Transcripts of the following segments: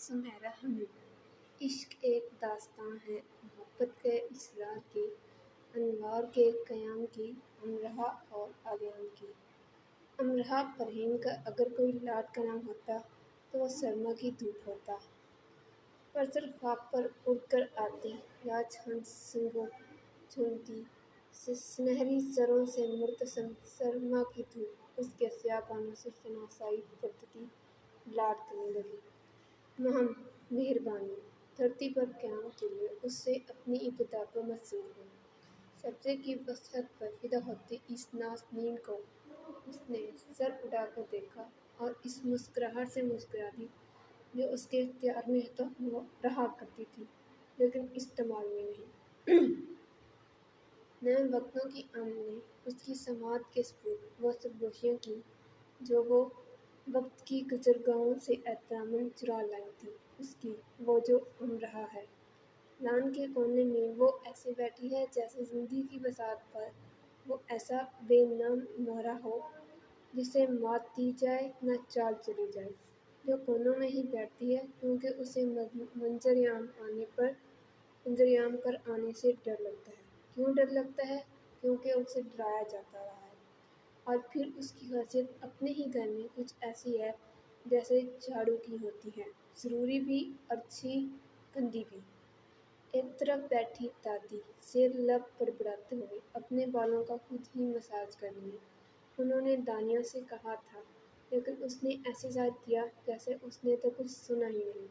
سنہرا ہمیں۔ عشق ایک داستاں ہے محبت کے اسرار کی، انوار کے قیام کی، امرہا اور آلیان کی۔ امرہا پرہین کا اگر کوئی لاڈ کا نام ہوتا تو وہ سرما کی دھوپ ہوتا۔ پرسر خواب پر اڑ کر آتی یا چھان سنگوں چھونتی، سنہری سروں سے مرتسم سرما کی دھوپ اس کے سیاہ بانوں سے شناسائی کرتی لاڈ کرنے لگی۔ مہم مہربانی دھرتی پر قیام کے لیے اس سے اپنی ابتدا کو منظور ہو۔ سبزے کی وسعت پر فدا ہوتی اس نازنین کو اس نے سر اٹھا کر دیکھا اور اس مسکراہٹ سے مسکرا دی جو اس کے اختیار میں تو رہا کرتی تھی لیکن استعمال میں نہیں۔ نئے وقتوں کی آمد نے اس کی سماعت کے ثبوت وہ سرگوشیاں کی جو وہ وقت کی گزرگاہوں سے احتراماً چرا لائی تھی۔ اس کی وہ جو امرہا ہے، لان کے کونے میں وہ ایسے بیٹھی ہے جیسے زندگی کی وسعت پر وہ ایسا بے نام مہرہ ہو جسے مات دی جائے نہ چال چلی جائے، جو کونوں میں ہی بیٹھتی ہے کیونکہ اسے منظر عام پر آنے سے ڈر لگتا ہے۔ کیوں ڈر لگتا ہے؟ کیونکہ اسے ڈرایا جاتا رہا ہے، اور پھر اس کی خاصیت اپنے ہی گھر میں کچھ ایسی ہے جیسے جھاڑو کی ہوتی ہے، ضروری بھی اچھی گندی بھی۔ ایک طرف بیٹھی دادی زیر لب بڑبڑاتے ہوئے اپنے بالوں کا خود ہی مساج کر رہی ہیں۔ انہوں نے دانیہ سے کہا تھا لیکن اس نے ایسے ظاہر کیا جیسے اس نے تو کچھ سنا ہی نہیں۔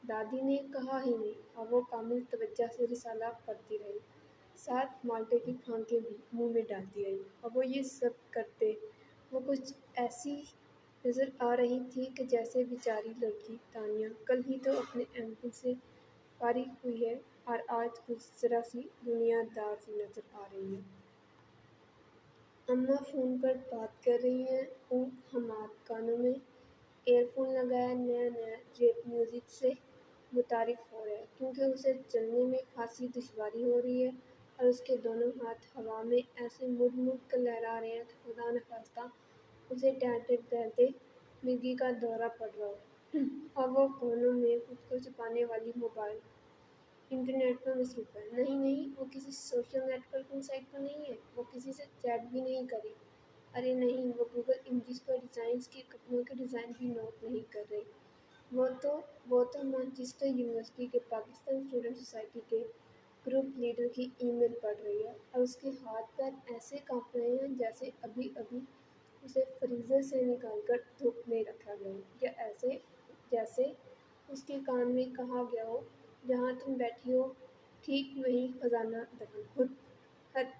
دادی نے کہا ہی نہیں اور وہ کامل توجہ سے رسالہ پڑھتی رہی، ساتھ مالٹے کی پھانکیں بھی منہ میں ڈالتی رہی، اور وہ یہ سب کرتے وہ کچھ ایسی نظر آ رہی تھی کہ جیسے بیچاری لڑکی دانیہ کل ہی تو اپنے ایم فل سے فارغ ہوئی ہے اور آج کچھ ذرا سی دنیا دار سی نظر آ رہی ہے۔ اماں فون پر بات کر رہی ہیں اور حماد کانوں میں ایئر فون لگائے نیا نیا ریپ میوزک سے متعارف ہو رہا ہے کیونکہ اسے چلنے میں خاصی دشواری ہو رہی ہے اور اس کے دونوں ہاتھ ہوا میں ایسے مڑ مڑ کر لہرا رہے ہیں کہ خدا نخواستہ اسے ٹہلتے مرگی کا دورہ پڑ رہا ہو اور وہ کونوں میں خود کو چھپانے والی موبائل انٹرنیٹ پر مصروف ہے۔ نہیں، وہ کسی سوشل نیٹ ورکنگ سائٹ پر نہیں ہے، وہ کسی سے چیٹ بھی نہیں کری، ارے نہیں، وہ گوگل امیجز پر ڈیزائنز کے کپڑوں کے ڈیزائن بھی نوٹ نہیں کر رہی، وہ تو مانچسٹر یونیورسٹی کے پاکستان اسٹوڈنٹ سوسائٹی کے گروپ لیڈر کی ای میل پڑھ رہی ہے اور اس کے ہاتھ پیر ایسے کانپ رہے ہیں جیسے ابھی اسے فریزر سے نکال کر دھوپ میں رکھا گیا ہو، یا ایسے جیسے اس کے کان میں کہا گیا ہو جہاں تم بیٹھی ہو ٹھیک وہیں خزانہ دفن ہت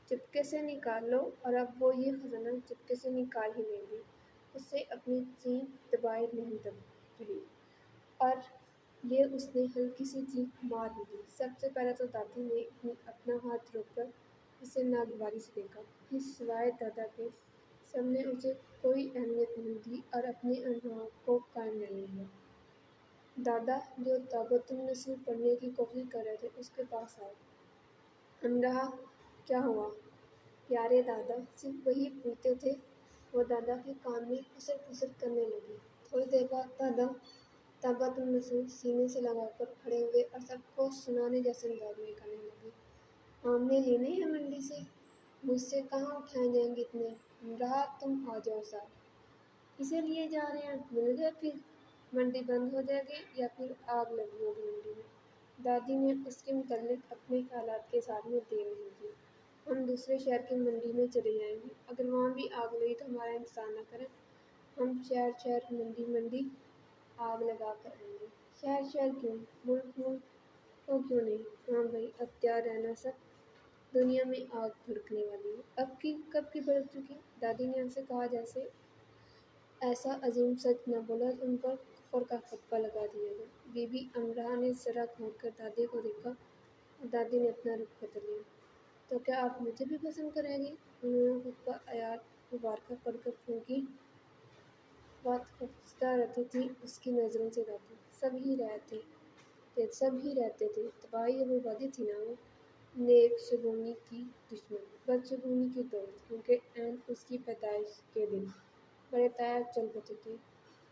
چپکے سے نکال لو، اور اب وہ یہ خزانہ چپکے سے نکال ہی لیں گی، اس سے اپنی چیخ دبائے نہیں دب رہی، اور یہ اس نے ہلکی سی چیخ مار ہی دی۔ سب سے پہلے تو دادی نے ہی اپنا ہاتھ روک کر اسے ناگواری سے دیکھا، پھر سوائے دادا کے سب نے اسے کوئی اہمیت نہیں دی اور اپنے انہار کو قائم رہنے دیا۔ دادا جو تابوت النسل پڑھنے کی کوشش کر رہے تھے اس کے پاس آئے۔ امرہا کیا ہوا پیارے دادا، صرف وہی پوچھتے تھے۔ وہ دادا کے کان میں خسر پھسر کرنے لگی۔ تھوڑی دیر بعد دادا تابوت النسل سینے سے لگا کر کھڑے ہوئے اور سب کو سنانے جیسے انداز میں کہنے لگے، آملے لینے ہیں منڈی سے؟ مجھ سے کہاں اٹھائے جائیں گے اتنے؟ امرہا تم آ جاؤ ساتھ، کسے لیے جا رہے ہیں؟ مل گئے پھر منڈی بند ہو جائے گی یا پھر آگ لگی ہوگی منڈی میں۔ دادی نے اس کے متعلق اپنے خیالات کے اظہار میں دیر نہیں کی۔ ہم دوسرے شہر کی منڈی میں چلے جائیں گے، اگر وہاں بھی آگ لگی تو ہمارا انتظار نہ کریں، ہم شہر منڈی آگ لگا کر آئیں گے۔ شہر کیوں، ملک تو کیوں نہیں؟ ہاں بھائی، اختیار ہے نا سب، دنیا میں آگ بھڑکنے والی ہے، کب کی بھڑک چکی؟ دادی نے اسے کہا جیسے ایسا عظیم سچ نہ بولا تو ان پر کفر کا خطبہ لگا دیا جائے۔ بی بی امرہا نے ذرا گھور کر دادی کو دیکھا اور دادی نے اپنا رخ بدل لیا۔ تو کیا آپ مجھے بھی پسند کریں گی؟ انہوں نے خطبہ آیات مبارکہ پڑھ کر پھونکی۔ بات خفشدہ رہتی تھی اس کی نظروں سے دادی، سب ہی رہتے تھے، تباہی اور بربادی تھی نا وہ، نیک شگونی کی دشمن، بدشگونی کی دوست، کیونکہ عین اس کی پیدائش کے دن بڑے تائب چل بسے تھے۔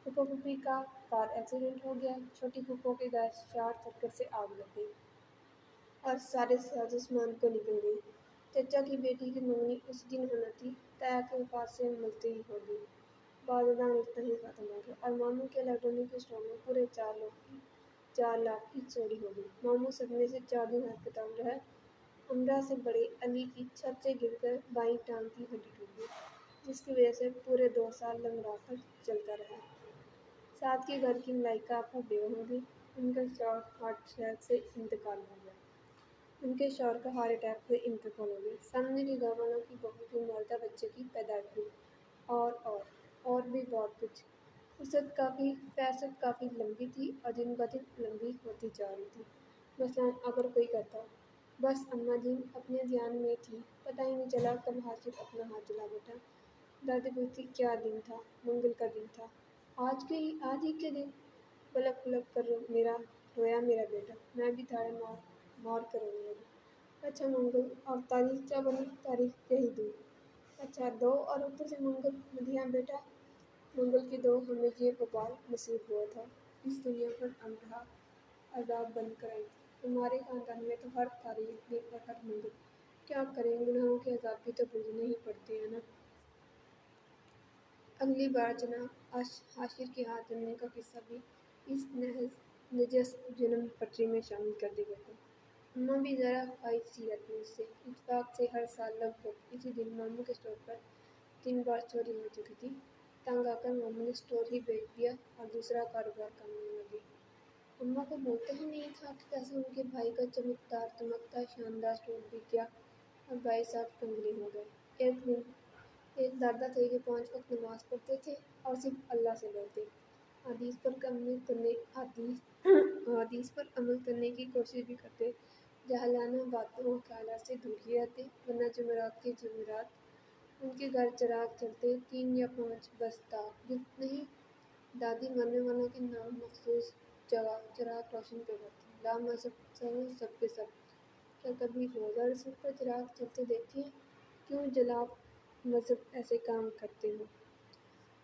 پھوپھو پھوپھی کا کار ایکسیڈنٹ ہو گیا، چھوٹی پھوپھو کے گھر شارٹ سرکٹ سے آگ لگ گئی اور سارے سازوسامان کو نکل گئی۔ چچا کی بیٹی کی منگنی اسی دن ہونا تھی، تایا کے وفات سے ملتے ہی ہوگی۔ بازودہ رشتہ ہی ختم ہو گیا اور ماموں کے الیکٹرانک اسٹور میں پورے 4 لاکھ کی چوری ہو گئی۔ ماموں صدمے سے 4 دن ہسپتال رہے۔ امرا سے بڑے علی کی چھت سے گر کر بائیں ٹانگ کی ہڈی ٹوٹ گئی، جس کی وجہ سے پورے 2 سال لنگڑا کر چلتا رہا۔ ساتھ کے گھر کی ملائکہ آپا بیوہ ہو گئی، ان کا شوہر ہارٹ اٹیک سے انتقال ہو گیا۔ سامنے کے گھر والوں کی بہو کی مردہ بچے کی پیدائش ہوئی اور بھی بہت کچھ۔ فہرست کافی لمبی تھی اور دن بدن لمبی ہوتی جا رہی تھی۔ مثلاً اگر کوئی کہتا، بس اماں جی اپنے دھیان میں تھی، پتہ ہی نہیں چلا کب حاشر اپنا ہاتھ جلا بیٹھا۔ دادی پوچھتی کیا دن تھا؟ منگل کا دن تھا۔ آج ہی کے دن؟ پلک پلک کر رویا میرا بیٹا۔ میں بھی تھاڑے مار کر رونے لگی۔ اچھا منگل، اور تاریخ کیا بنی؟ تاریخ کہی دوں۔ اچھا 2 اور اوپر سے منگل، مدیحہ بیٹا، منگل کی 2 ہمیں یہ وبال نصیب ہوا تھا، اس دنیا پر امرا عذاب بن کر آئی تھی۔ تمہارے خاندان میں تو ہر تاریخ بھی اور ہر منگل، کیا کریں، گناہوں کے عذاب بھی تو بھگتنے ہی پڑتے ہیں نا۔ اگلی بار جناب حاشر کے ہاتھ جلنے کا قصہ بھی اس نجس جنم پٹری میں شامل کر دیا گیا۔ اماں بھی ذرا خواہش سی رہتی ہیں اس سے۔ اتفاق سے ہر سال لگ بھگ اسی دن ماموں کے اسٹور پر 3 بار چوری ہو چکی تھی۔ تنگ آ کر ماموں نے اسٹور ہی بیچ دیا اور دوسرا کاروبار کرنے لگے۔ اماں کو بولتا ہی نہیں تھا کہ کیسے ان کے بھائی کا چمکتا شاندار اسٹور بک گیا اور بھائی صاحب کنگلی ہو گئے۔ ایک دادا تھے جو 5 وقت نماز پڑھتے تھے اور صرف اللہ سے ڈرتے، حدیث پر عمل کرنے کی کوشش بھی کرتے، جاہلانہ باتوں اور خیالات سے دور ہی رہتے، ورنہ جمعرات کے جمعرات ان کے گھر چراغ جلتے، 3 یا 5 بس گفت نہیں۔ دادی مرنے والوں کے نام مخصوص جگہ چراغ روشن کرواتی، لامذہب سب کے سب۔ کیا کبھی روزہ رسول پر چراغ جلتے دیکھے ہیں؟ کیوں جلاب مذہب ایسے کام کرتے ہو؟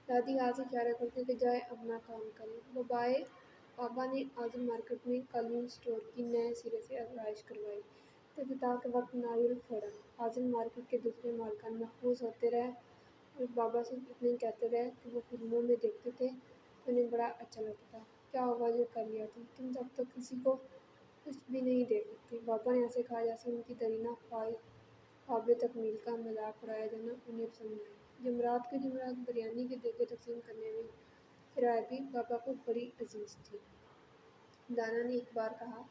دادی ہاتھ سے اشارہ کرتے کہ جائے اپنا کام کریں۔ بابا نے اعظم مارکیٹ میں قالین اسٹور کی نئے سرے سے آرائش کروائی۔ افتتاح کے وقت ناریل پھوڑا۔ اعظم مارکیٹ کے دوسرے مالکان محظوظ ہوتے رہے اور بابا صرف اتنا ہی کہتے رہے کہ وہ فلموں میں دیکھتے تھے تو انہیں بڑا اچھا لگتا تھا۔ کیا ہوا جو کر لیا تم سب تو کسی کو کچھ بھی نہیں دے سکتے۔ بابا نے ایسے کہا جیسے ان کی درینہ خواب تکمیل کا مذاق اڑایا جانا انہیں پسند نہ آئے۔ جمعرات بریانی کے دیگے تقسیم کرنے میں فراڈی بابا کو بڑی عزیز تھی۔ دانا نے ایک بار کہا،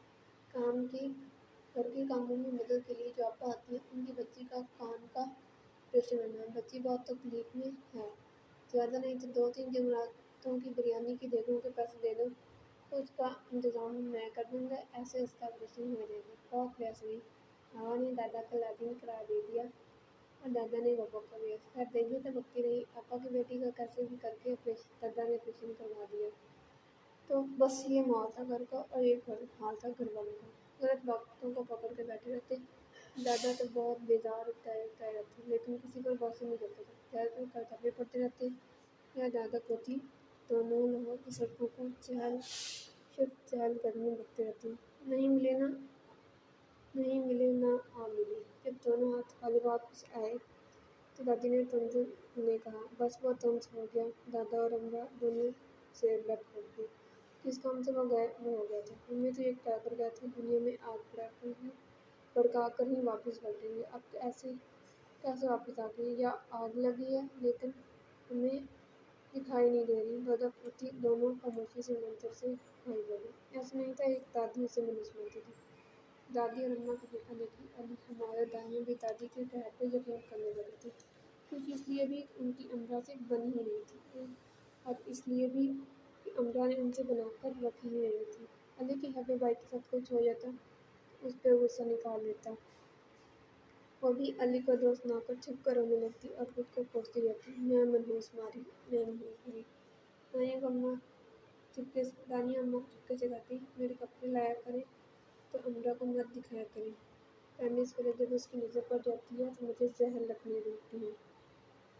گھر کے کاموں میں مدد کے لیے جو آپا آتی ہیں ان کی بچی کا کان کا آپریشن ہونا ہے، بچی بہت تکلیف میں ہے، زیادہ نہیں تو 2-3 جمعراتوں کی بریانی کے دیگوں کے پیسے دے دو، کچھ کا انتظام میں کر دوں گا، ایسے اس کا آپریشن ہو جائے گا۔ بہت بحث ہوئی، بابا نے دادا کا لازمی قرار دے دیا اور دادا نے بابا کا بھی۔ خیر دیکھیے تو بکتی رہی، آپا کی بیٹی کا کیسے بھی کر کے دادا نے آپریشن کروا دیا۔ تو بس یہ ماحول تھا گھر کا اور یہ حال تھا گھر والوں کا، غلط باتوں کو پکڑ کے بیٹھے رہتے۔ دادا تو بہت بیدار تائے رہتے لیکن کسی پر بس نہیں کرتے تھے، زیادہ تر کتابیں پڑھتے رہتے یا دادا پوتی دونوں لاہور کی سڑکوں کو چہل قدمی بکتے رہتے۔ نہیں ملے نہ آ ملی۔ جب دونوں ہاتھ خالی واپس آئے تو دادی نے تنزل انہیں کہا، بس وہ طنز ہو گیا۔ دادا اور امرا دونوں سے لت پڑ گئی، جس کام سے وہ گئے وہ ہو گیا تھا۔ ہمیں تو یہ کہہ کر گئے تھے دنیا میں آگ بھڑکا کر ہی واپس لوٹیں گے، اب ایسے کیسے واپس آ گئے؟ یا آگ لگی ہے لیکن ہمیں دکھائی نہیں دے رہی؟ دادا پوتی دونوں خاموشی سے منظر سے غائب ہو گئے۔ ایسا نہیں تھا ایک دادی اسے ملوث مانتی تھی۔ دادی اور اماں کی دیکھا دیکھی علی ہمارے دائیں بھی دادی کے کہے پہ یقین کرنے لگے تھے، کچھ اس لیے بھی کہ ان کی امرا سے بنی ہی نہیں تھی اور اس لیے بھی کہ امرا نے ان سے بنا کر رکھی ہی نہیں تھی۔ علی کے ہیبے بھائی کے ساتھ کچھ ہو جاتا، اس پہ غصہ نکال لیتا، وہ بھی علی کا دوست نہ کر چھپ کر رونے لگتی اور خود کو کوستی رہتی، میں منحوس ماری۔ دانیہ اماں کو چپکے سے کہتی، میرے کپڑے لایا کریں تو امرا کو مت دکھایا کریں، پہننے سے پہلے جب اس کی نظر پڑ جاتی ہے تو مجھے زہر لگنے لگتی ہیں۔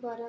12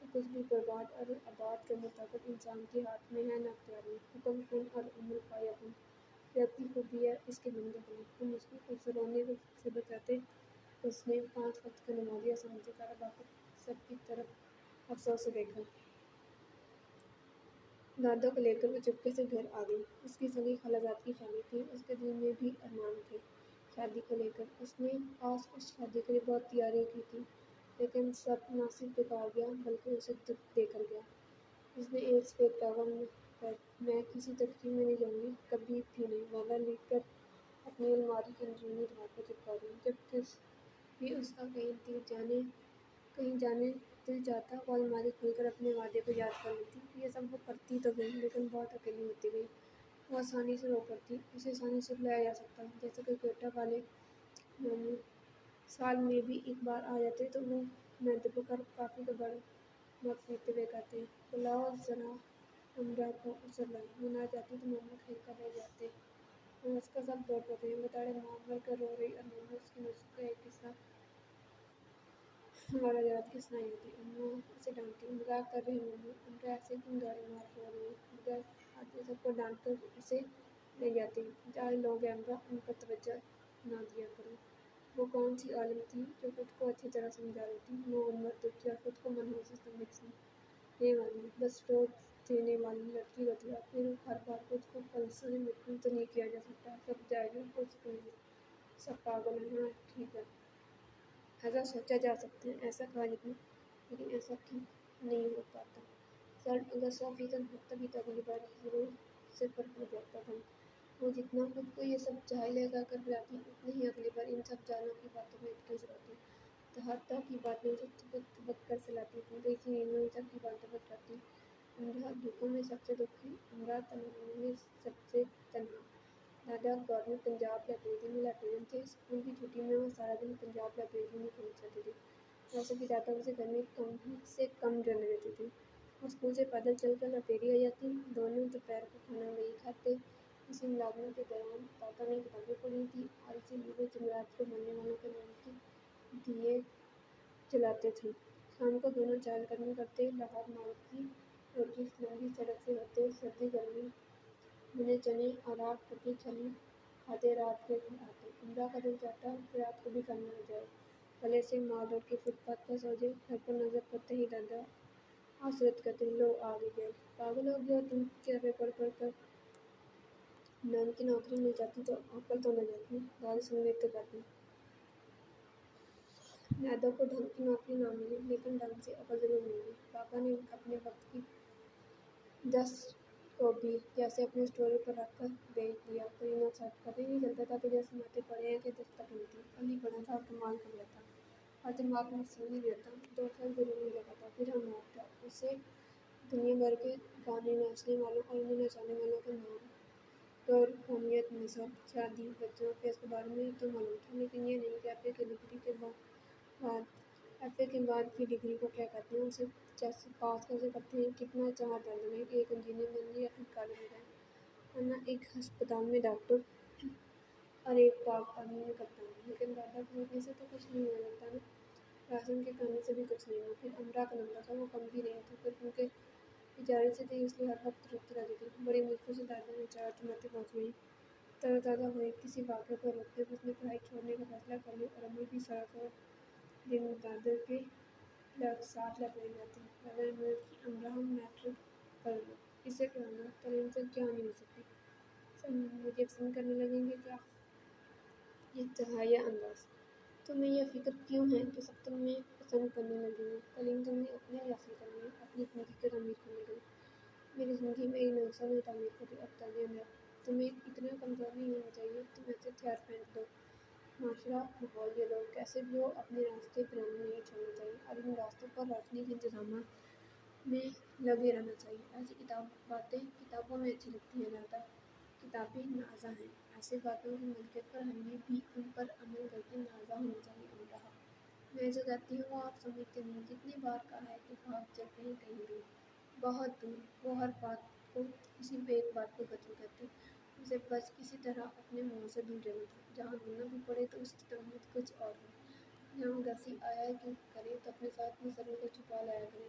کہ کچھ بھی برباد اور آباد کرنے طاقت انسان کے ہاتھ میں ہے نہ اختیار میں۔ حکم کن اور عمل پایا کن، رب کی خوبی ہے اس کے بندے بنے۔ ہم اس کو خود سے رونے سے بچاتے، اس نے 5 وقت کا نمازی سمجھے کارا سب کی طرف افسوس سے دیکھا۔ دادا کو لے کر وہ چپکے سے گھر آ گئی۔ اس کی سگی خالازاد کی شادی تھی۔ اس کے دل میں بھی ارمان تھے شادی کو لے کر۔ اس نے آس پاس شادی کے لیے بہت تیاریاں کی تھی، لیکن سب نہ صرف بیکار گیا بلکہ اسے دکھ دے کر گیا۔ اس نے ایک سفید کاغذ پر "میں کسی تقریب میں نہیں جاؤں گی، کبھی بھی نہیں" وعدہ لکھ کر اپنی الماری کی اندرونی دیوار پر چپکا دیا۔ جب بھی اس کا کہیں جانے دل چاہتا، وہ الماری کھول کر اپنے وعدے کو یاد کر لیتی۔ یہ سب وہ کرتی تو گئی، لیکن بہت اکیلی ہوتی گئی۔ وہ آسانی سے رو پڑتی، اسے آسانی سے بلایا جا سکتا، جیسے کوئی کوئٹہ والے ماموں سال میں بھی ایک بار آ جاتے تو وہ منہ کر کافی کا بڑا مگ پیتے ہوئے کہتے، "بلاؤ ذرا امرا کو عذر لائیں"۔ وہ نہ جاتی تو ماموں کھل کر رہ جاتے اور اس کا سب دوڑ پڑتے، بتاڑے ماں مر کر رو رہی، اور ماموں اس کی نسخ کا ایک قصہ والا یاد کے سنائی ہوتی۔ اماں اسے ڈانٹتی، "مذاق کر رہی ہوں ماموں، امرا ایسے کیوں گاڑی مار رو رہی ہے"۔ بغیر آتے سب کو ڈانٹ کر اسے لے جاتے، "جاہل لوگ ہیں امرا، ان پر توجہ نہ دیا کرو"۔ وہ کون سی عالم تھی جو خود کو اچھی طرح سمجھا لیتی، نوعمر دکھی اور خود کو منحوس سمجھنے والی، بس روک دینے والی لڑکی ہوتی۔ آخر ہر بار خود کو فلسفے سے مطمئن تو نہیں کیا جا سکتا، سب جائز ہے، پرسکون ہے، سب پاگل ہیں، ہاں ٹھیک ہے، ایسا سوچا جا سکتا ہے، ایسا کہا جاتا ہے، لیکن ایسا ٹھیک نہیں ہو پاتا۔ سرد اگر 100% ہو تبھی تو اگلی بار ضرور صفر ہو جاتا تھا۔ وہ جتنا خود کو یہ سب جاہل ہے کہہ کر بلاتی، اتنی ہی اگلی بار ان سب جاہلوں کی باتوں میں اٹکی ضرورتی۔ طرح کی باتیں اسے تھبک کر سلاتی تھیں، تو اسی نیند میں ان سب کی باتوں پر جاتی۔ امرا دکھوں میں سب سے دکھی، امرا تنہائیوں میں سب سے تنہا۔ دادا گورنمنٹ پنجاب لائبریری میں لائبریرین تھے۔ اسکول کی چھٹی میں وہ سارا دن پنجاب لائبریری میں پہنچ جاتے تھے۔ ویسے بھی دادا اسے گھر میں کم ہی سے کم جانے دیتے تھے۔ وہ اسکول سے پیدل چل کر لائبریری آ جاتی، دونوں دوپہر کا کھانا وہیں کھاتے۔ اسی ملازمت کے دوران دادا نے کتابیں پڑھی تھیں اور اسی لیے وہ جمعرات کو مرنے والوں کے نام کے دیے جلاتے تھے۔ شام کو دونوں چہل قدمی کرتے، لاہور مال کی روڈ کی لمبی سڑک سے ہوتے، سردی گرمی بھنے چنے اور آگ پکی چھلی کھاتے رات کے گھر آتے۔ امرا کا دل چاہتا کہ رات کو بھی گھر نہ جائے، گلے سے مال روڈ کے فٹ پاتھ پر سو جائے۔ گھر پر نظر پڑتے ہی دادا حسرت کرتے، "لو آ بھی گئے، پاگل ہو گئے ہو تم، کتابیں پڑھ پڑھ کر، ڈان کی نوکری مل جاتی تو عقل تو نہ جاتی"۔ دادا سنگیت تو کرتے، دادا کو ڈھنگ کی نوکری نہ ملی، لیکن ڈھنگ سے عقل ضرور مل گئی۔ پاپا نے اپنے وقت کی 10 کو بھی جیسے اپنے اسٹور پر رکھ کر بیچ دیا۔ کلینر صاحب، پتہ ہی نہیں چلتا تھا کہ جیسے ماتے پڑے ہیں کہ دستک نہیں تھی۔ پل ہی پڑا تھا اور کمال کر لیتا، اور دماغ میں سین ہی رہتا۔ 2 سال ضرور نہیں لگا تھا، پھر ہم آف تھا۔ اسے دنیا بھر کے گانے، ناچنے والوں اور انہیں نچانے والوں کے نام، دور، قومیت، مذہب، شادی، بچوں، فیس کے بارے میں تو معلوم تھا، لیکن یہ نہیں کہ ایف اے کے بعد کی ڈگری کو کیا کہتے ہیں، اسے پاس کیسے کرتے ہیں، کتنا چار دن لگے کہ ایک انجینئر بن جائے یا پھر کالج میں جائے، ورنہ ایک ہسپتال میں ڈاکٹر اور ایک پاک آدمی میں کپتان۔ لیکن دادا کے روکنے سے تو کچھ نہیں ہوا لگتا نا، راشن کے کہنے سے بھی کچھ نہیں ہوا۔ پھر امرا کا نمبر تھا، وہ کم بھی نہیں تھی، پر ان کے اجارے سے تھی، اس لیے ہر وقت روکتی رہتی تھی۔ بڑی مشکل سے دادا نے 4 جماعتیں پاس ہوئیں۔ تر و تازہ ہوئے کسی واقعے کو روکتے ہوئے اس نے پڑھائی چھوڑنے کا فیصلہ کر لیا، اور ابھی بھی سارا دن دادا کے ساتھ لائبریری جاتی۔ دادا نے مدد کی، "امرا، ہم میٹرک کر لو، اس سے کیا ہوگا، تعلیم سے کیا نہیں ہو سکتی، سب مجھے پسند کرنے لگیں گے کیا"۔ انتہائیہ انداز، "تمہیں یہ فکر کیوں ہے کہ سب تمہیں پسند کرنے لگیں گے، تعلیم تم نے اپنے لیے حاصل کرنی ہے، اپنی زندگی کی تعمیر کرنے کے لیے"۔ "میری زندگی میری نفسوں نے تعمیر کر دی"۔ اب تعلیم ہے، تمہیں اتنا کمزور نہیں ہونا چاہیے، تم ایسے ہتھیار پھینک دو، معاشرہ، ماحول، یہ لوگ کیسے بھی ہو، اپنے راستے بنانا نہیں چھوڑنا چاہیے، اور ان راستوں پر روشنی کے انتظامات میں لگے رہنا چاہیے۔ ایسی باتیں کتابوں میں اچھی لگتی ہیں دادا، کتابیں نازاں ہیں، ایسی باتوں کی ملکیت پر ہمیں بھی ان پر عمل کر کے نازاں ہونا چاہیے۔ امرا، میں جو کہتی ہوں وہ آپ سمجھتے نہیں، کتنی بار کہا ہے کہ بھاگ چلتے ہیں کہیں دور، بہت دور۔ وہ ہر بات کو کسی ایک بات کو ختم کرتے، اسے بس کسی طرح اپنے ماحول سے دور رہنا تھا، جہاں ڈھونڈنا بھی پڑے تو اس کی تقدیر کچھ اور ہو، جہاں گھسی آیا کرے تو اپنے ساتھ اپنے سرور کو چھپا لایا کرے۔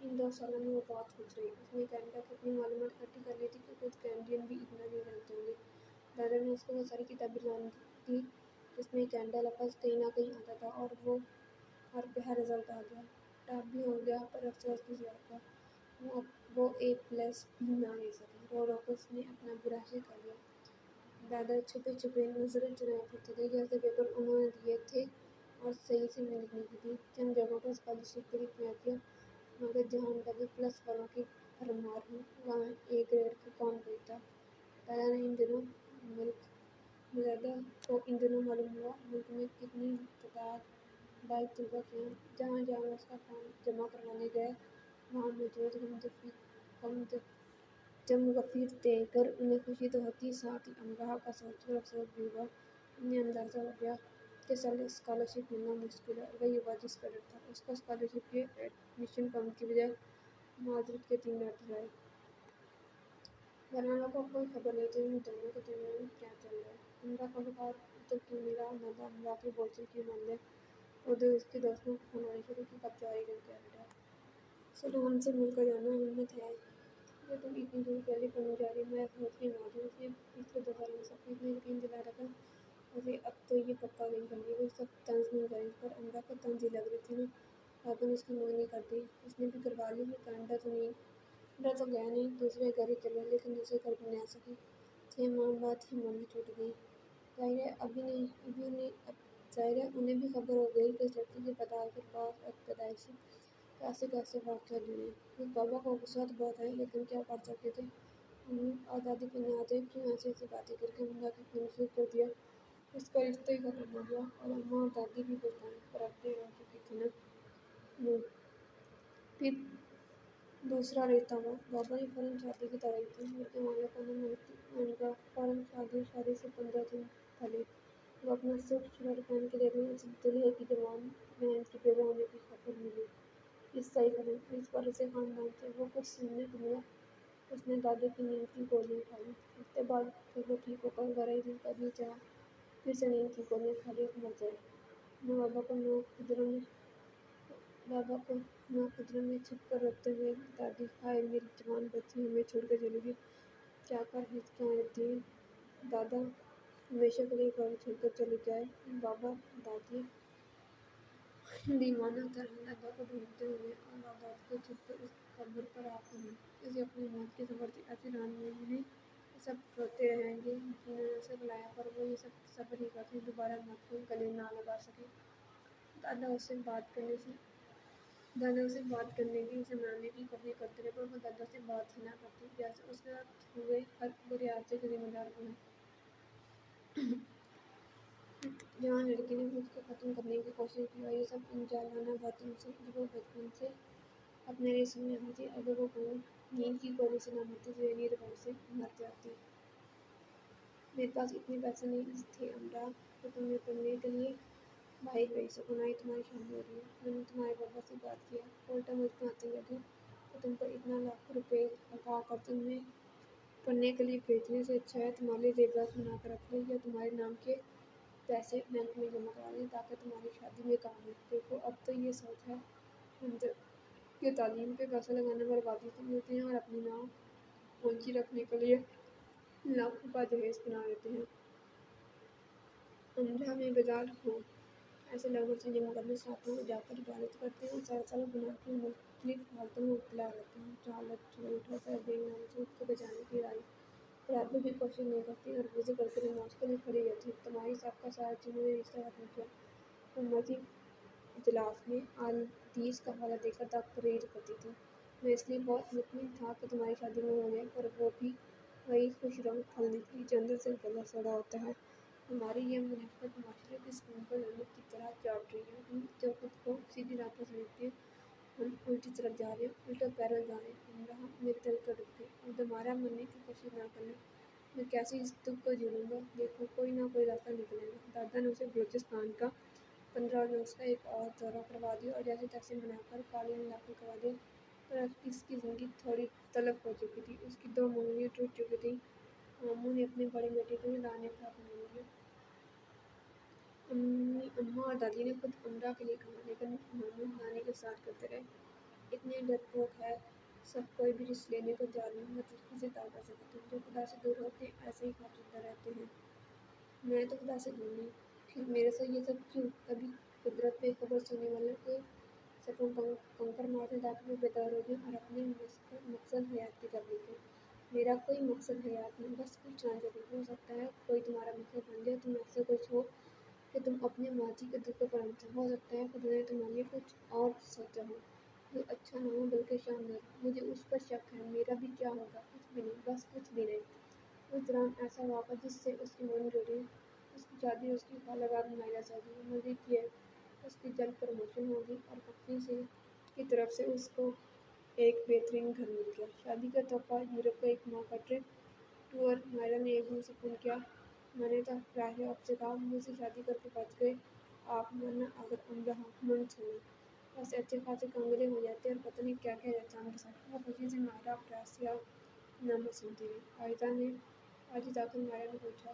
ان 2 سالوں میں وہ بہت خوش رہی۔ اس نے کینیڈا کی اتنی معلومات اکٹھی کر لی تھی کہ خود کینیڈین بھی اتنا نہیں جانتے ہوں گے۔ دادا نے اس کو وہ ساری کتابیں لانے دی جس میں کینیڈا لفظ کہیں نہ کہیں آتا تھا، اور بہر رزلٹ آ گیا، ٹاپ بھی ہو گیا، پر افسوس اس بات کا وہ A+ بھی نہ لے سکی۔ رو رو کر اس نے اپنا برا حشر کر لیا۔ دادا چھپے چھپے نظریں چرائے پھرتے تھے جیسے پیپر انہوں نے دیے تھے اور صحیح سے محنت نہیں کی تھی۔ چند جگہوں پر اسکالرشپ کے لیے اپلائی کیا، مگر جہاں ان کا بھی پلس والوں کی بھرمار ہوئی، وہاں A گریڈ کا کون خریدتا؟ دادا کو ان دنوں معلوم ہوا ملک میں کتنی تعداد طلباء کی ہیں۔ جہاں جہاں وہ اس کا فارم جمع کروانے گئے، وہاں موجود جم غفیر دیکھ کر انہیں خوشی تو ہوتی، ساتھ ہی امراء کا سوچ کر افسوس بھی ہوا۔ انہیں اندازہ ہو گیا کہ اسکالرشپ ملنا مشکل ہے، اور وہی ہوا جس کا ڈر تھا۔ اس کو اسکالرشپ کے ایڈمیشن فارم کی بجائے معذرت کے 3 لیٹر آئے۔ گھر والوں کو کوئی خبر نہیں تھی ان دونوں کے درمیان کیا چل رہا ہے۔ امراء کا بخار اتر کیوں نہیں رہا؟ دادا امراء کی بول چال کیوں مان لے؟ ادھر اس کے دوستوں کو فون آنے شروع کی۔ کب جاری رہے کیا بیٹا؟ چلو ہم سے مل کر جانا، ہمت ہے کہ تم اتنی دور کیسے پڑھنے جا رہی؟ میں سمجھ کے نہ دوں۔ اس نے پچھلے 2 سالوں میں سب کو اتنا یقین دلا رکھا، اسے اب تو یہ پکا نہیں کرے گی۔ وہ سب طنز نہیں کریں گے، پر امراء کو طنز ہی لگ رہی تھی نا۔ پاپا نے اس کی منگنی کر دی، اس نے بھی کروا لی۔ وہ کینیڈا تو گیا نہیں، دوسرے گھر ہی چلا، لیکن دوسرے گھر بھی نہیں آ سکی۔ 6 ماہ بعد ہی منگنی ٹوٹ گئی۔ ظاہر ہے انہیں بھی خبر ہو گئی کہ اس لڑکی کے پیدائش کے پاس اور پیدائشی کیسے کیسے واقعات جڑے۔ خود بابا کو غصہ تو بہت آیا، لیکن کیا کر سکتے تھے؟ امی اور دادی کو نہ آتے کیوں ایسی ایسی باتیں کر کے امراء کو کنفیوز کر دیا؟ اس کا رشتہ ہی ختم ہو گیا، اور اماں اور دادی بھی پچھتائیں، پر اب دیر ہو چکی تھی نا۔ پھر دوسرا رشتہ ہوا۔ بابا نے فوراً شادی کی تاریخ دی۔ لڑکے والوں کو نہ منگا، فوراً شادی سے 15 دن پہلے وہ اپنا سوٹ شرٹ پہن کے دیکھنے، اسے دولہے کی جوان بہن کی بیوہ ہونے کی خبر ملی۔ قصہ ہی ختم۔ اس پر اسے خاندان سے وہ کچھ سننے کو ملا۔ اس نے دادے کی نیند کی گولیاں کھا لیں۔ ہفتے بعد پھر وہ ٹھیک ہو کر گھر آئی۔ دل کبھی چاہا پھر سے نیند کی گولیاں کھا لے اور مر جائے۔ بابا کو خدروں میں چھپ کر روتے ہوئے دادی، ہائے میری جوان بچی ہمیں چھوڑ کر چلی گئی، کیا کر ہچکیاں لیتی ہیں۔ دادا ہمیشہ کے لیے گھر چھوڑ کر چلے جائیں۔ بابا دادی دیوانہ طرح دادا کو ڈھونڈتے ہوئے اور دادی کو چھپ کر اس قبر پر آتے ہیں۔ اسے اپنی موت کی خبر تھی، ایسی رات میں یہ سب روتے رہیں گے جنہوں نے اسے رلایا، پر وہ یہ سب صبر ہی کرتے، دوبارہ موت کو گلے نہ لگا سکے۔ دادا اسے بات کرنے کی، اسے منانے کی کوشش کرتے رہے، پر وہ دادا سے بات ہی نہ کرتی۔ جیسے اس کے ساتھ ہوئے ہر برے حادثے کے ذمہ دار وہ ہیں۔ جوان لڑکی نے خود کو ختم کرنے کی کوشش کی، اور یہ سب ان جاہلانہ باتوں سے جو وہ بچپن سے اپنے لیے سننے آئی تھی۔ اگر وہ نیند کی گولی سے نہ مرتی تو ذہنی روگ سے مر جاتی۔ میرے پاس اتنے پیسے نہیں تھے امراء کہ تمہیں پڑھنے کے لیے باہر بھیج سکوں، نہ ہی تمہاری شادی ہو رہی ہے۔ میں نے تمہارے بابا سے بات کیا، الٹا مجھ پہ آنے لگے کہ تم پر اتنا لاکھوں روپے لگا کر تمہیں پڑھنے کے لیے بھیجنے سے اچھا ہے تمہارے لیے زیورات بنا کر رکھ لیں، یا تمہارے نام کے پیسے بینک میں جمع کرا دیں تاکہ تمہاری شادی میں کام آئے۔ دیکھو اب تو یہ سوچ ہے کہ تعلیم پہ پیسہ لگانا بربادی سمجھتے ہیں، اور اپنی ناؤ اونچی رکھنے کے لیے لاکھوں کا جہیز بنا لیتے ہیں۔ امراء میں بیدار ہو ایسے لوگوں سے جو مقدس راتوں کو جاگ کر عبادت کرتے ہیں اور سال سال گناہ کی مختلف حالتوں میں مبتلا رہتے ہیں۔ جہالت، جھوٹ، حسد، بے ایمانی سے خود کو بچانے کی برابر بھی کوشش نہیں کرتی، اور وضو کر کے نماز کے لیے کھڑی رہتی۔ تمہاری سابقہ سعادت جنہوں نے رشتہ ختم کیا، امتی اجلاس میں اہل حدیث کا حوالہ دے کر تقریر کرتی تھی۔ میں اس لیے بہت مطمئن تھا کہ تمہاری شادی میں ہو جائے، پر وہ بھی وہی خوش رنگ پھل نکلی جو اندر سے گلا سڑا ہوتا ہے۔ ہماری یہ منافقت معاشرے کے سکون کو لعنت کی طرح چاٹ رہی ہے۔ ہم جو خود کو سیدھی راہ پر سمجھتے ہیں، ہم الٹی طرف جا رہے ہیں، الٹا پیرل جا رہے ہیں۔ امراء میرے دل کا دکھ ہے، اب دوبارہ مرنے کی کوشش نہ کرنا، میں کیسے اس دکھ کو جھیلوں گا؟ دیکھو کوئی نہ کوئی راستہ نکلے گا۔ دادا نے اسے بلوچستان کا 15 روز کا ایک اور دورہ کروا دیا اور جیسے تیسے منا کر کالج میں داخل کروا دیا، پر اب اس کی زندگی تھوڑی تلخ ہو چکی تھی۔ اس کی 2 منگنیاں ٹوٹ چکی تھیں۔ ماموں نے اپنے بڑے بیٹے کو لانے کا حکم دے دیا۔ اماں اور دادی نے خود امراء کے لیے کہا، لیکن ماموں نانی کے ساتھ کرتے رہے۔ اتنے ڈرپوک ہے، سب کوئی بھی رسک لینے کو تیار نہیں، مطلب کسی طاقت سے کرتے ہیں، جو خدا سے دور ہوتے ہیں ایسے ہی خوفزدہ رہتے ہیں۔ میں تو خدا سے دور نہیں، پھر میرے سے یہ سب کیوں؟ کبھی قدرت پہ خبر سننے والوں کو سپوں کنکر مارتے تاکہ وہ بیدار ہو جائیں اور اپنے مقصد حیات کی طرف لکھیں۔ میرا کوئی مقصد حیات نہیں، بس کچھ جان ضرور ہو سکتا ہے کوئی تمہارا مقصد بن جائے، تم ایسا کچھ ہو کہ تم اپنے ماضی کے دکھوں پر ہمسر ہو سکتا ہے خدا نے تمہارے لیے کچھ اور سوچا ہو جو اچھا نہ ہو بلکہ شاندار ہو۔ مجھے اس پر شک ہے، میرا بھی کیا ہوگا؟ کچھ بھی نہیں، بس کچھ بھی نہیں۔ اس دوران ایسا واقعہ جس سے اس کی من جڑی، اس کی شادی، اس کی خالہ بعد مائلہ شادی، مزید یہ اس کی جلد پروموشن ہوگی اور کمپنی سے کی طرف سے اس کو ایک بہترین گھر مل گیا، شادی کا تحفہ، یورپ کا ایک ماہ کا ٹرپ ٹور۔ مائرا نے ایک دن سے فون کیا، میں نے راہ آپ سے کہا مجھ سے شادی کر کے بچ گئے آپ، ورنہ اگر امرحمند ہونا بس اچھے خاصے کانگڑے ہو جاتے اور پتہ نہیں کیا کیا جاتا کے ساتھ۔ وہ خوشی سے مائرا پریاسیا نامہ سنتی رہی۔ عاجز آ کر مائرا نے پوچھا،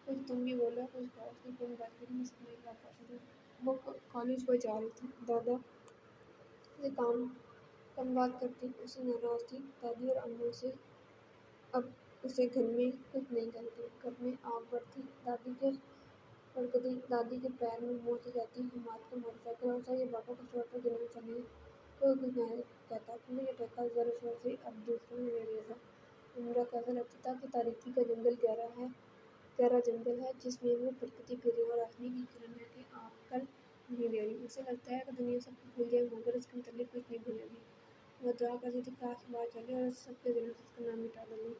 کچھ تم بھی بولو، کچھ کہو۔ اس نے فون بند کر مجھ سے نہیں کہا پاتی تھی۔ وہ کالج کو جا رہی تھی، دادا سے کم بات کرتی، اسے ناراض تھی، دادی اور اماں سے اب اسے گھر میں کچھ نہیں کہتی، گھر میں آگ بڑھتی، دادی کے پیر میں موچ آ جاتی، حماد کا موٹر سائیکل اور یہ بابا کو شوہر پر گرنا چاہیے، کوئی کچھ نہ کہتا، کیونکہ یہ ٹھیکہ زر و شور سے اب دوسروں نے لے لیا تھا۔ عمرہ کو ایسا لگتا تھا کہ تاریکی کا جنگل گہرا جنگل ہے جس میں وہ پھرکتی پھر رہی اور روشنی کی کرن ہے کہ عقل نہیں دے رہی۔ اسے لگتا ہے کہ دنیا سب کچھ بھول جائے مگر اس کے متعلق کچھ نہیں بھولے گی۔ وہ دعا کرتی تھی کاش بات چلے اور سب کے دلوں سے اس کا نام مٹا ڈالے،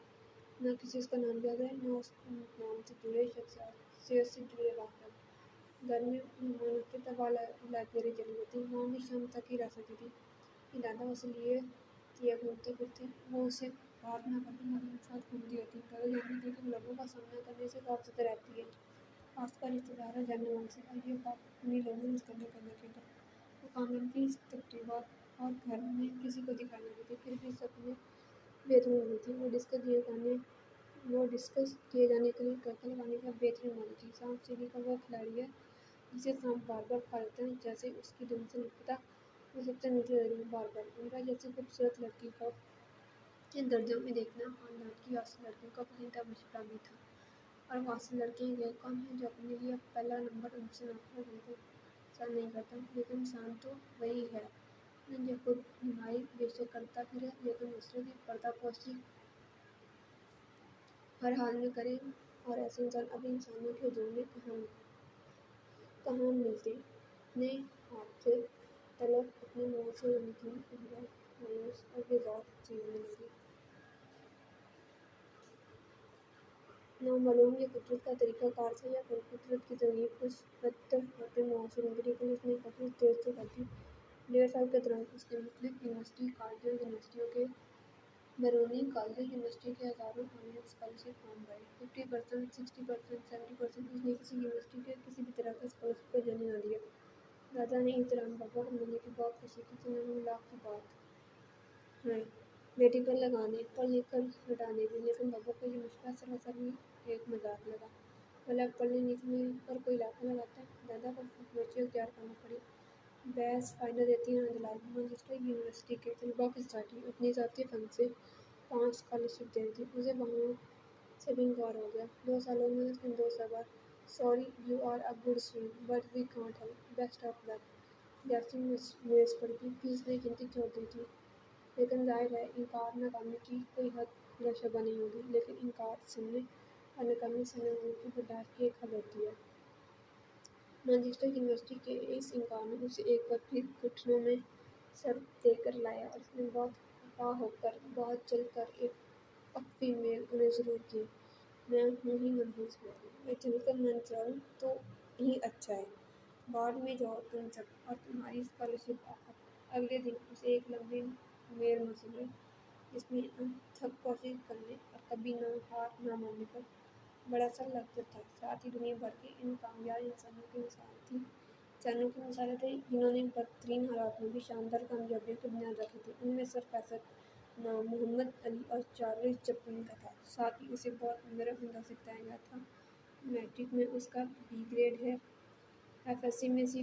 نہ کسی اس کا نام یاد رہے، نہ اس نام سے جڑے شخصیات سے جڑے واقعات۔ گھر میں مہمان ہوتے تب لائبریری چلی جاتی، وہاں بھی شام تک ہی رہ سکتی تھی کہ دادا اسے لیے کیا گھومتے پھرتے، وہ اسے بات نہ کرتے مگر ایک ساتھ گھومتی رہتی۔ دادا جانتے تھے کہ وہ لوگوں کا سامنا کرنے سے خوفزدہ رہتی ہے، خاص کر رشتہ داروں جاننے والوں سے، اور یہ خوف انہیں لوگوں نے اس قدر پیدا کیا تھا۔ وہ خاندان کی تقریبات اور گھر میں کسی کو دکھائی نہ دیتی، پھر بھی سب میں بے اعتمادی ہوتی تھی۔ وہ ڈسکس کیے جانے کے لیے کرکٹ لگانے کا بہترین ماہر تھی۔ سانپ سیڑھی کا وہ کھلاڑی ہے جسے سانپ بار بار کھا لیتا ہے، جیسے اس کی دم سے نہیں پتا، وہ سب سے نچلے درجے میں بار بار۔ عمرہ جیسی خوبصورت لڑکی کو ان درجوں میں دیکھنا خاندان کی اصل لڑکیوں کا پسندیدہ مشغلہ بھی تھا، اور وہ اصل لڑکیاں یہ کون ہیں جو اپنے لیے پہلا نمبر ان سے ناپنا بالکل پسند نہیں کرتا، لیکن انسان تو وہی ہے نا جو خود نمائی بے شک کرتا پھرے لیکن دوسروں کی پردہ پوشی ہر حال میں کرے، اور ایسے انسان ابھی انسانوں کے ہجوم میں کہاں ملتے۔ اپنے آپ سے طلب، اپنے موت سے غمگین، عمرہ مایوس اور بیزار سی ہونے لگی۔ نامعلوم یہ قدرت کا طریقہ کار تھا یا پھر قدرت کی ترغیب اس بدتر ہوتے معاشی زندگی کے لیے اس نے کوشش تیز سے کر دی۔ 1.5 سال کے دوران اس نے مختلف یونیورسٹی، کالجوں، یونیورسٹیوں کے بیرونی کالجوں، یونیورسٹی کے ہزاروں آن لائن اسکالرشپ فارم بھرے۔ 50%، 60%، 70%، اس نے کسی یونیورسٹی کے کسی بھی طرح کے اسکالرشپ کو جانے نہ دیا۔ دادا نے احترام، بابا کو ملنے کی بہت خوشی کی، 99 لاکھ کی بات ہے بیٹی پر لگانے، پڑھ لکھ کر لٹانے کی، لیکن بابا کو یہ مشورہ سراسر ہی ایک مذاق لگا۔ بھلا پڑھنے لکھنے پر کوئی لاکھوں لگاتا ہے؟ دادا کو خاموشی اختیار کرنا پڑی۔ بحث فائدہ دیتی نہ دلال۔ مانچسٹر یونیورسٹی کے طلباء کی سوسائٹی اپنی ذاتی فنڈ سے 5 اسکالرشپ دے رہی تھی، اسے وہاں سے بھی انکار ہو گیا۔ 2 سالوں میں اس نے 2 بار sorry you are a good student but we can't help, best of luck جیسی میز پڑ گئی۔ فیس نے گنتی چھوڑ دی تھی، لیکن ظاہر ہے انکار ناکامی کی کوئی حد یا شبہ نہیں ہوگی، لیکن انکار سننے اور ناکامی سہنے والوں کی برداشت کی ایک حد ہوتی ہے۔ مانچسٹر یونیورسٹی کے اس انکار نے اسے ایک بار پھر گھٹنوں میں سر دے کر لایا، اور اس نے بہت خفا ہو کر، بہت جل کر ایک اخفی میل انہیں ضرور کی، میں ہوں ہی منحوس بیٹی، میں چل کر نہ جاؤں تو ہی اچھا ہے، بعد میں جاؤ تم سب اور تمہاری اسکالرشپ آفت۔ اگلے دن اسے ایک لمبی میل موصول ہوئی جس میں انتھک کوشش کرنے اور کبھی نہ ہار نہ ماننے پر بڑا سا لفظ تھا، ساتھ ہی دنیا بھر کے ان کامیاب انسانوں کی مثالیں تھیں جنہوں نے بدترین حالات میں بھی شاندار کامیابیوں کی بنیاد رکھی تھی۔ ان میں سرفہرست نام محمد علی اور چارلس چپلن کا تھا، ساتھ ہی اسے بہت عمدہ سے بتایا گیا تھا میٹرک میں اس کا بی گریڈ ہے، ایف ایس سی میں سی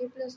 A+।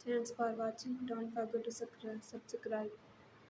Thanks for watching. Don't forget to subscribe.